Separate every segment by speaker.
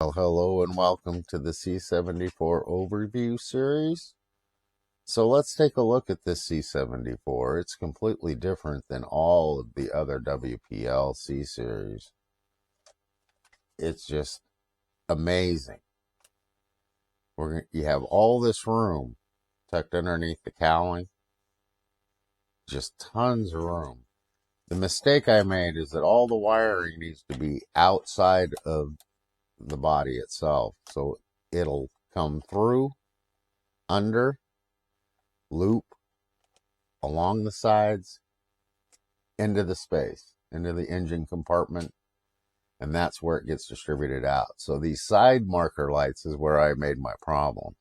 Speaker 1: Well, hello and welcome to the C74 overview series. So let's take a look at this C74. It's completely different than all of the other WPL C series. It's just amazing. You have all this room tucked underneath the cowling. Just tons of room. The mistake I made is that all the wiring needs to be outside of the body itself. So it'll come through, under, loop, along the sides, into the space, into the engine compartment, and that's where it gets distributed out. So these side marker lights is where I made my problem.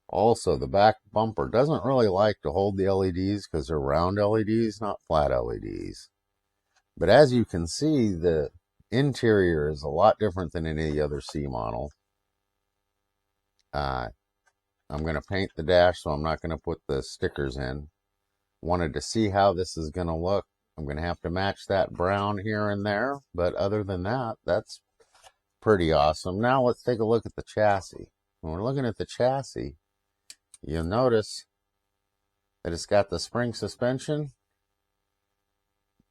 Speaker 1: Also, the back bumper doesn't really like to hold the LEDs because they're round LEDs, not flat LEDs. But as you can see, the interior is a lot different than any other C model. I'm going to paint the dash, so I'm not going to put the stickers in. Wanted to see how this is going to look. I'm going to have to match that brown here and there, but other than that, that's pretty awesome. Now let's take a look at the chassis. When we're looking at the chassis, you'll notice that it's got the spring suspension,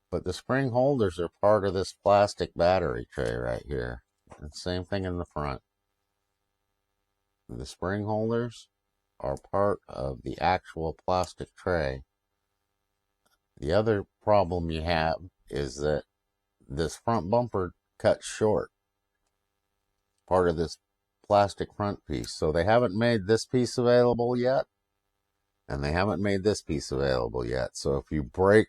Speaker 1: but the spring holders are part of this plastic battery tray right here. And same thing in the front. The spring holders are part of the actual plastic tray. The other problem you have is that this front bumper cuts short, part of this plastic front piece. So they haven't made this piece available yet, and they haven't made this piece available yet. So if you break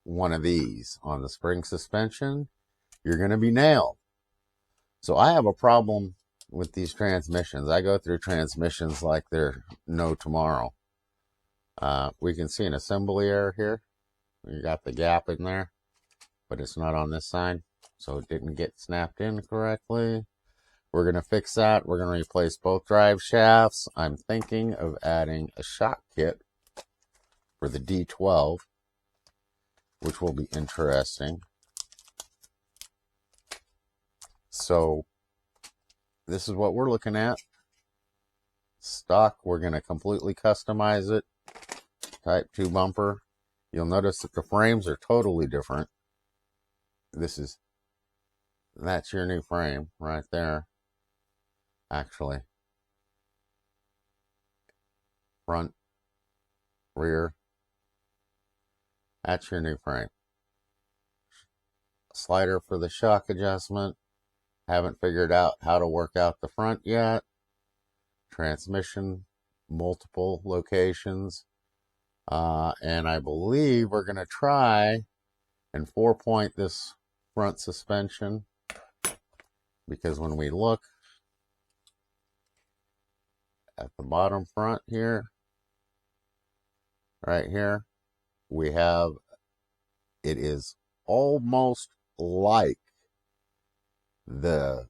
Speaker 1: one of these on the spring suspension, you're going to be nailed. So I have a problem with these transmissions. I go through transmissions like they're no tomorrow. We can see an assembly error here. You got the gap in there, but it's not on this side, so it didn't get snapped in correctly. We're going to fix that. We're going to replace both drive shafts. I'm thinking of adding a shock kit for the D12, which will be interesting. So this is what we're looking at. Stock, we're going to completely customize it. Type 2 bumper. You'll notice that the frames are totally different. That's your new frame right there. Actually, front, rear, that's your new frame. Slider for the shock adjustment. Haven't figured out how to work out the front yet. Transmission, multiple locations. And I believe we're going to try and 4-point this front suspension, because when we look at the bottom front here, right here, we have, it is almost like the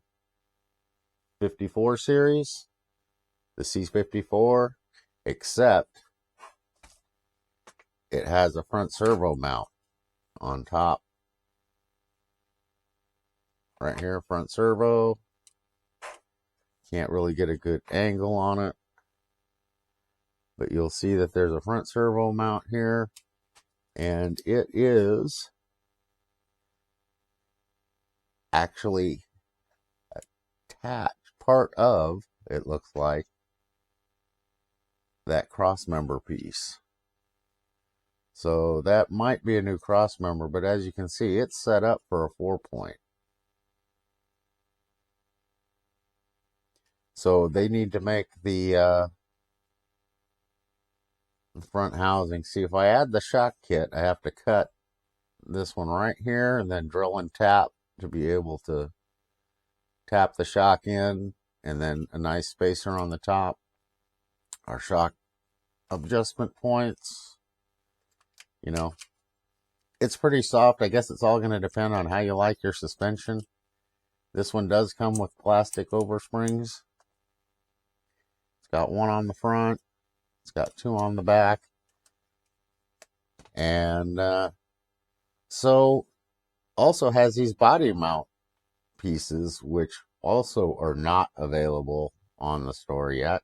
Speaker 1: 54 series, the C54, except it has a front servo mount on top. Right here, front servo. Can't really get a good angle on it, but you'll see that there's a front servo mount here, and it is actually attached, part of, it looks like, that cross member piece. So that might be a new cross member, but as you can see, it's set up for a 4-point. So they need to make the front housing. See, if I add the shock kit, I have to cut this one right here and then drill and tap to be able to tap the shock in, and then a nice spacer on the top. Our shock adjustment points. You know, it's pretty soft. I guess it's all going to depend on how you like your suspension. This one does come with plastic oversprings. It's got one on the front. It's got 2 on the back. And so also has these body mount pieces, which also are not available on the store yet.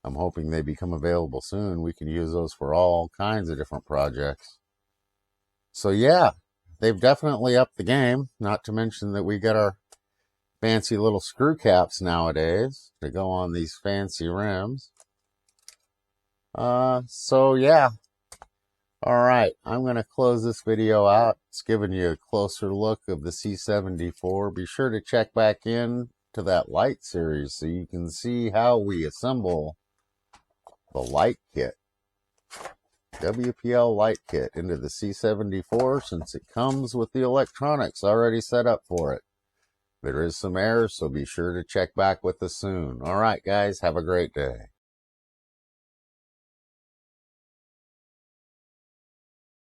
Speaker 1: I'm hoping they become available soon. We can use those for all kinds of different projects. So yeah, they've definitely upped the game. Not to mention that we got our fancy little screw caps nowadays to go on these fancy rims. So yeah. All right, I'm going to close this video out. It's giving you a closer look of the C74. Be sure to check back in to that light series so you can see how we assemble the light kit. WPL light kit into the C74, since it comes with the electronics already set up for it. There is some errors, so be sure to check back with us soon. All right, guys, have a great day.